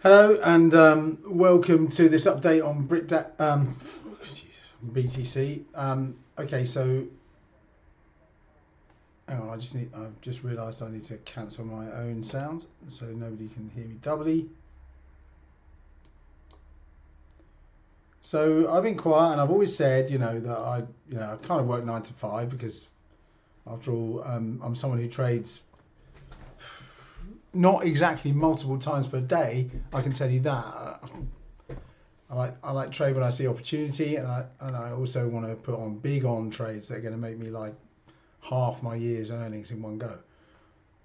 Hello and welcome to this update on BTC. Okay, so hang on, I've just realised I need to cancel my own sound so nobody can hear me doubly. So I've been quiet and I've always said, that I kind of work 9 to 5 because after all, I'm someone who trades not exactly multiple times per day. I can tell you that. I like trade when I see opportunity, and I also want to put on big on trades that are going to make me like half my year's earnings in one go.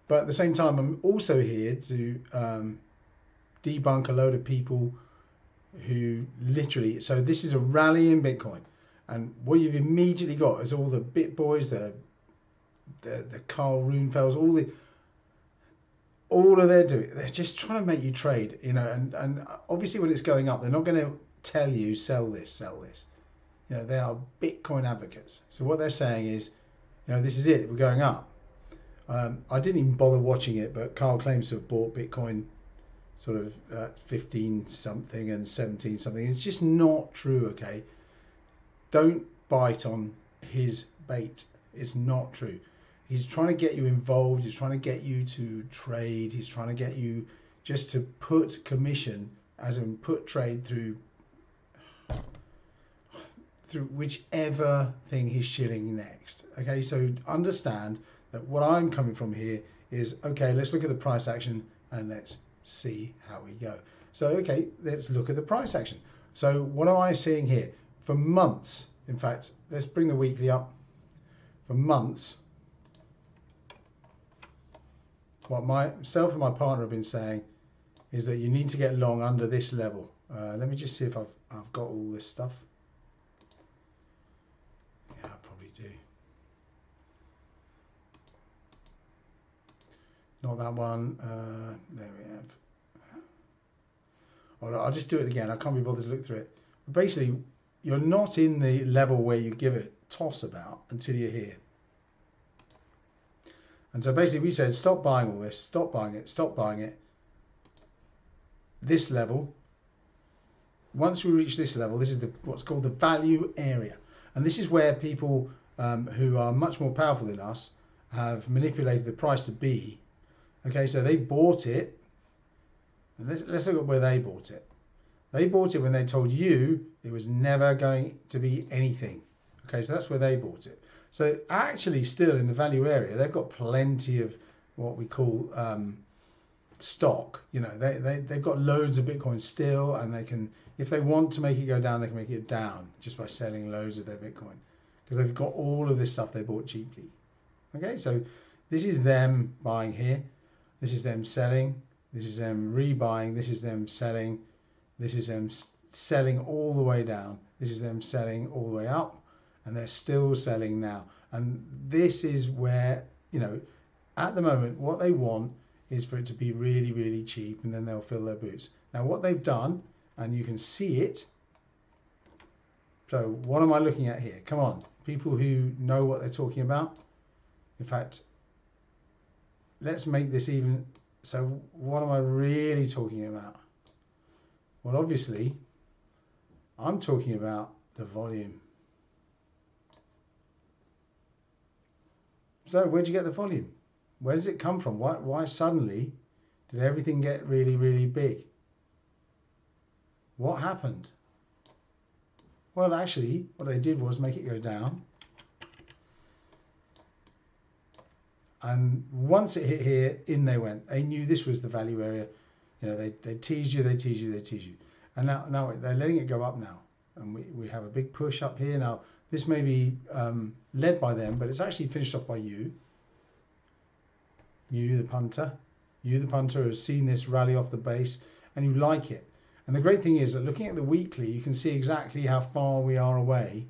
But at the same time, I'm also here to debunk a load of people who literally. So this is a rally in Bitcoin, and what you've immediately got is all the Bit Boys, the Carl Runefelds, all of they're doing, they're just trying to make you trade, and obviously when it's going up, they're not going to tell you sell this. They are Bitcoin advocates. So what they're saying is, this is it, we're going up. I didn't even bother watching it, but Carl claims to have bought Bitcoin sort of at 15 something and 17 something. It's just not true, okay? Don't bite on his bait. It's not true. He's trying to get you involved. He's trying to get you to trade. He's trying to get you just to put commission, as in put trade through whichever thing he's shilling next. Okay, so understand that what I'm coming from here is, okay, let's look at the price action and let's see how we go. So, okay, let's look at the price action. So what am I seeing here? For months, in fact, let's bring the weekly up. For months, what myself and my partner have been saying is that you need to get long under this level. Let me just see if I've got all this stuff. Yeah, I probably do. Not that one. There we have. Oh, no, I'll just do it again. I can't be bothered to look through it. But basically, you're not in the level where you give it toss about until you're here. And so basically we said, stop buying all this, stop buying it. This level, once we reach this level, this is what's called the value area. And this is where people who are much more powerful than us have manipulated the price to be. Okay, so they bought it. And let's look at where they bought it. They bought it when they told you it was never going to be anything. Okay, so that's where they bought it. So actually still in the value area, they've got plenty of what we call stock. They've got loads of Bitcoin still, and they can, if they want to make it go down, they can make it down just by selling loads of their Bitcoin, because they've got all of this stuff they bought cheaply. Okay, so this is them buying here. This is them selling. This is them rebuying. This is them selling. This is them selling all the way down. This is them selling all the way up. And they're still selling now. And this is where, at the moment, what they want is for it to be really, really cheap, and then they'll fill their boots. Now, what they've done, and you can see it. So what am I looking at here? Come on, people who know what they're talking about. In fact, let's make this even. So what am I really talking about? Well, obviously, I'm talking about the volume. So where'd you get the volume? Where does it come from? Why suddenly did everything get really, really big? What happened? Well, actually, what they did was make it go down. And once it hit here, in they went. They knew this was the value area. They teased you. And now they're letting it go up now. And we have a big push up here now. This may be led by them, but it's actually finished off by you. You, the punter. You, the punter, has seen this rally off the base, and you like it. And the great thing is that looking at the weekly, you can see exactly how far we are away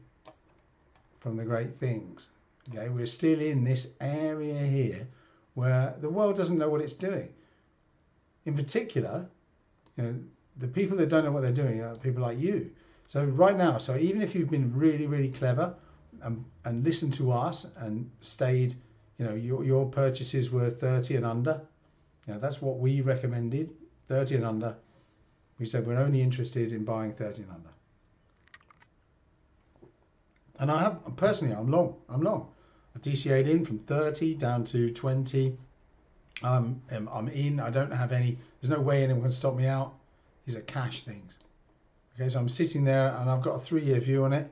from the great things. Okay, we're still in this area here where the world doesn't know what it's doing. In particular, the people that don't know what they're doing are people like you. So right now, so even if you've been really, really clever and listened to us and stayed, your purchases were 30 and under. That's what we recommended, 30 and under. We said we're only interested in buying 30 and under. And I have, personally, I'm long. I DCA'd in from 30 down to 20. I'm in. I don't have any, there's no way anyone can stop me out. These are cash things. Okay, so I'm sitting there and I've got a 3-year view on it.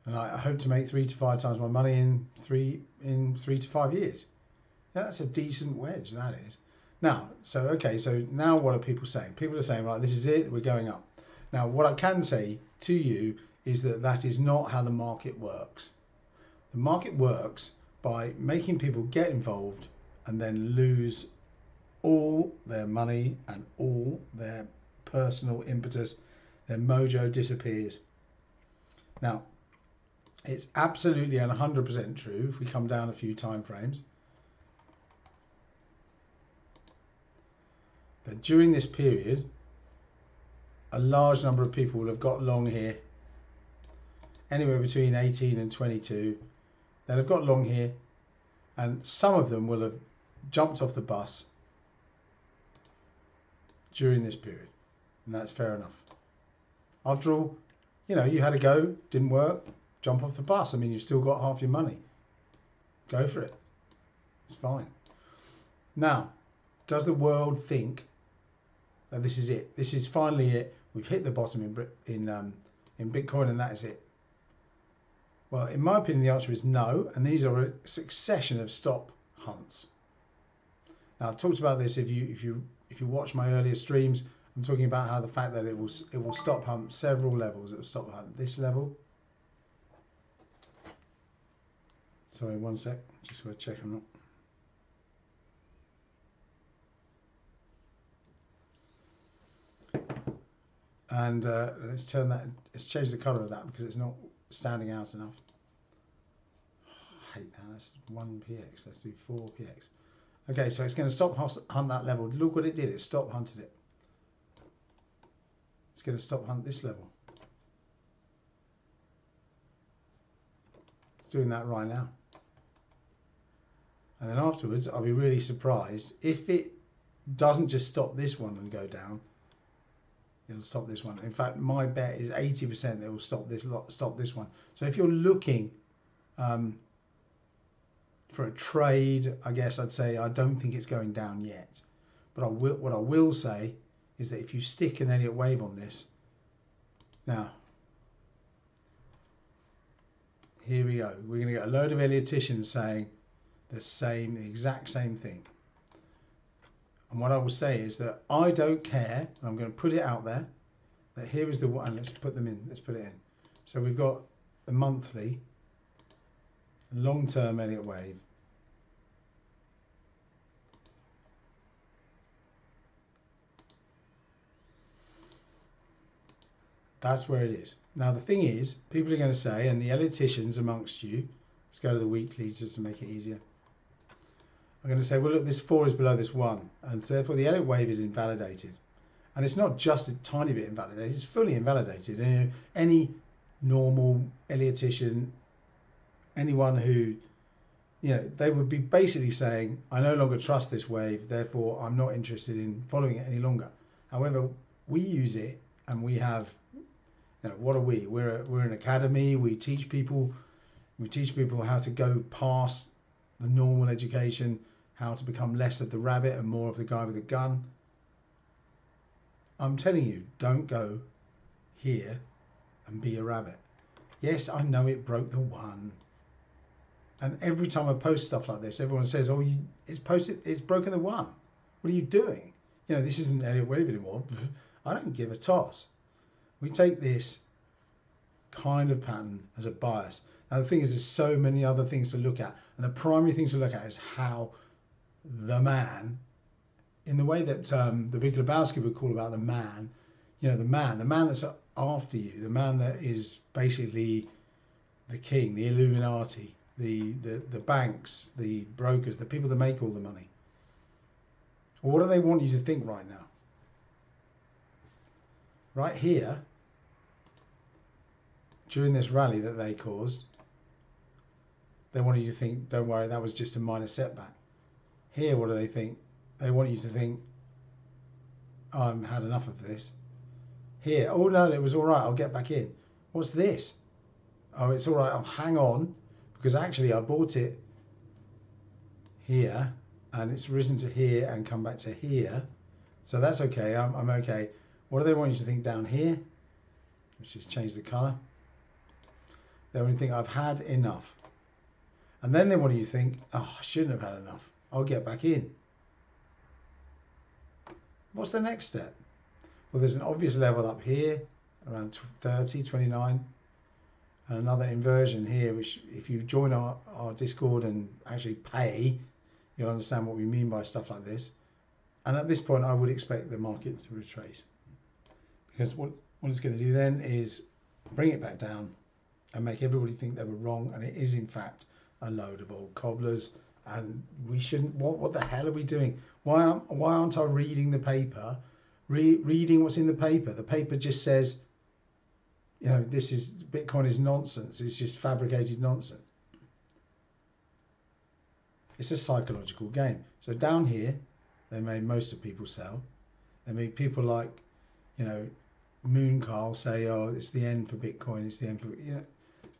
And I hope to make 3 to 5 times my money in 3 to 5 years. Yeah, that's a decent wedge, that is. Now, so now what are people saying? People are saying, right, this is it, we're going up. Now, what I can say to you is that that is not how the market works. The market works by making people get involved and then lose all their money and all their personal impetus. Their mojo disappears. Now, it's absolutely and 100% true if we come down a few time frames that during this period a large number of people will have got long here, anywhere between 18 and 22. They'll have got long here, and some of them will have jumped off the bus during this period, and that's fair enough. After all, you know, you had a go, didn't work, jump off the bus. I mean, you've still got half your money. Go for it. It's fine. Now, does the world think that this is it? This is finally it. We've hit the bottom in Bitcoin, and that is it. Well, in my opinion, the answer is no, and these are a succession of stop hunts. Now, I've talked about this. If you watch my earlier streams, I'm talking about how the fact that it will stop hunt several levels. It will stop hunt this level. Sorry, one sec. Just want to check I'm not. And let's turn that. Let's change the colour of that because it's not standing out enough. I hate that. That's 1px. Let's do 4px. Okay, so it's going to stop hunt that level. Look what it did. It stop hunted it. It's going to stop hunt this level. It's doing that right now. And then afterwards, I'll be really surprised if it doesn't just stop this one and go down. It'll stop this one. In fact, my bet is 80% it will stop this one. So if you're looking for a trade, I guess I'd say I don't think it's going down yet. But what I will say is that if you stick an Elliott wave on this, now here we go. We're going to get a load of Elliotticians saying the exact same thing. And what I will say is that I don't care, and I'm going to put it out there, that here is the one. Let's put them in. Let's put it in. So we've got the monthly, long-term Elliott wave. That's where it is. Now the thing is, people are going to say, and the Elliotticians amongst you, let's go to the weekly just to make it easier. I'm going to say, well, look, this 4 is below this 1, and so therefore the Elliott wave is invalidated. And it's not just a tiny bit invalidated, it's fully invalidated. And any normal Elliottician, anyone who, you know, they would be basically saying, I no longer trust this wave, therefore I'm not interested in following it any longer. However, we use it, and we have, you know, what are we? We're an academy. We teach people how to go past the normal education, how to become less of the rabbit and more of the guy with a gun. I'm telling you, don't go here and be a rabbit. Yes, I know it broke the 1. And every time I post stuff like this, everyone says, oh, it's broken the 1. What are you doing? You know, this isn't Elliott wave anymore. I don't give a toss. We take this kind of pattern as a bias. Now the thing is, there's so many other things to look at, and the primary thing to look at is how the man, in the way that the Big Lebowski would call about the man, you know, the man that's after you, the man that is basically the king, the Illuminati, the banks, the brokers, the people that make all the money. Well, what do they want you to think right now? Right here, during this rally that they caused, they wanted you to think, don't worry, that was just a minor setback. Here, what do they think? They want you to think, I've had enough of this. here. Oh no, it was all right. I'll get back in. What's this? Oh, it's all right. I'll hang on because actually I bought it here and it's risen to here and come back to here. So that's okay. I'm okay. What do they want you to think down here? Let's just change the color. They want you to think I've had enough. And then they want you to think, oh, I shouldn't have had enough. I'll get back in. What's the next step? Well, there's an obvious level up here, around 30, 29. And another inversion here, which if you join our Discord and actually pay, you'll understand what we mean by stuff like this. And at this point, I would expect the market to retrace. Because what it's going to do then is bring it back down and make everybody think they were wrong. And it is, in fact, a load of old cobblers. And we shouldn't, what the hell are we doing? Why aren't I reading the paper? Reading what's in the paper. The paper just says, you know, Bitcoin is nonsense. It's just fabricated nonsense. It's a psychological game. So down here, they made most of people sell. They made people like, you know, Moon Carl say, oh, it's the end for Bitcoin. It's the end for, you know,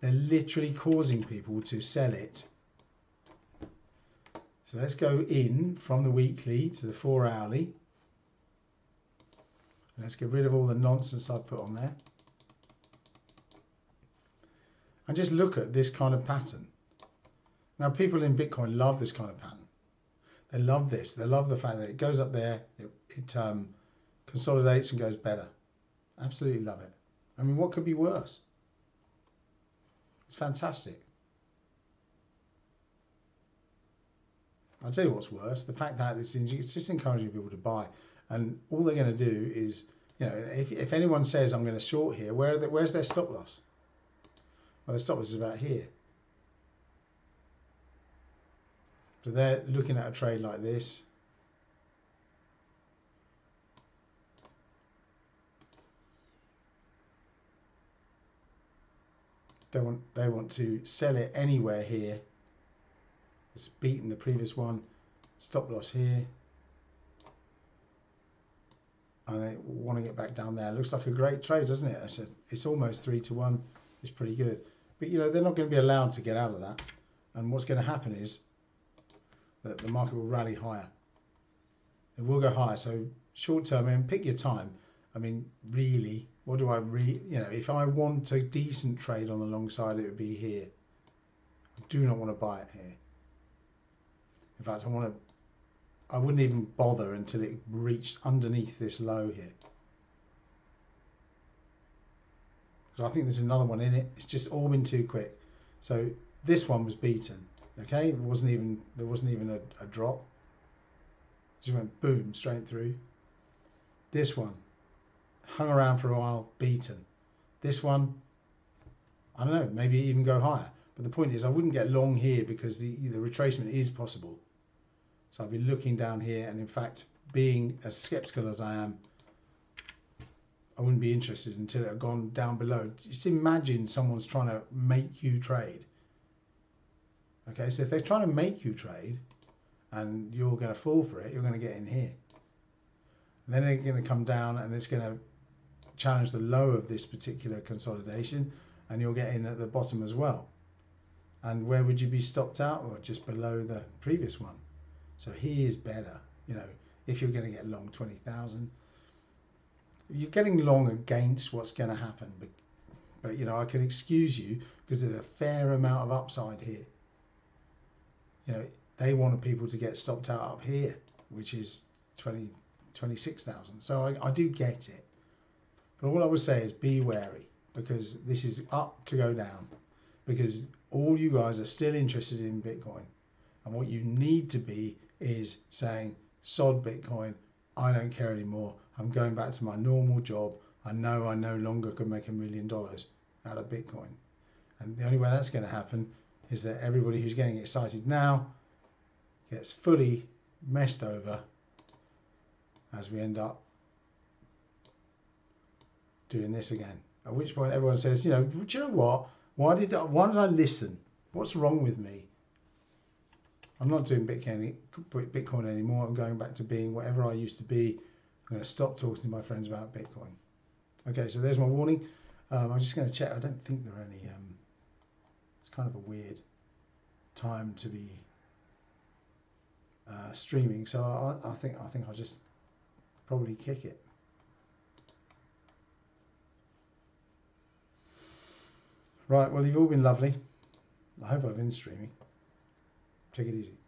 they're literally causing people to sell it. So let's go in from the weekly to the 4 hourly. Let's get rid of all the nonsense I've put on there. And just look at this kind of pattern. Now, people in Bitcoin love this kind of pattern. They love this. They love the fact that it goes up there, it consolidates and goes better. Absolutely love it. I mean, what could be worse? It's fantastic. I'll tell you what's worse. The fact that it's just encouraging people to buy. And all they're going to do is, you know, if anyone says I'm going to short here, where's their stop loss? Well, the stop loss is about here. So they're looking at a trade like this. They want to sell it anywhere here. It's beaten the previous one. Stop loss here. And they want to get back down there. Looks like a great trade, doesn't it? It's almost 3 to 1. It's pretty good. But you know, they're not going to be allowed to get out of that. And what's going to happen is that the market will rally higher. It will go higher. So short term, I mean, pick your time. I mean, really, what do I you know, if I want a decent trade on the long side, it would be here. I do not want to buy it here. In fact, I wouldn't even bother until it reached underneath this low here. Because I think there's another one in it. It's just all been too quick. So this one was beaten. Okay, there wasn't even a drop. Just went boom straight through. This one hung around for a while, beaten. This one, I don't know, maybe even go higher. But the point is, I wouldn't get long here because the retracement is possible. So I'd be looking down here, and in fact, being as skeptical as I am, I wouldn't be interested until it had gone down below. Just imagine someone's trying to make you trade. Okay, so if they're trying to make you trade and you're going to fall for it, you're going to get in here. And then they're going to come down and it's going to challenge the low of this particular consolidation, and you'll get in at the bottom as well. And where would you be stopped out? Or just below the previous one. So he is better, you know, if you're going to get long 20,000. You're getting long against what's going to happen. But you know, I can excuse you because there's a fair amount of upside here. You know, they want people to get stopped out up here, which is 26,000. So I do get it. But all I would say is be wary, because this is up to go down, because all you guys are still interested in Bitcoin. And what you need to be is saying, sod Bitcoin, I don't care anymore. I'm going back to my normal job. I know I no longer can make $1 million out of Bitcoin. And the only way that's going to happen is that everybody who's getting excited now gets fully messed over as we end up doing this again. At which point everyone says, you know, do you know what? Why did I listen? What's wrong with me? I'm not doing Bitcoin anymore. I'm going back to being whatever I used to be. I'm going to stop talking to my friends about Bitcoin. Okay, so there's my warning. I'm just going to check. I don't think there are any. It's kind of a weird time to be streaming, so I think I'll just probably kick it. Right. Well, you've all been lovely. I hope I've been streaming. Take it easy.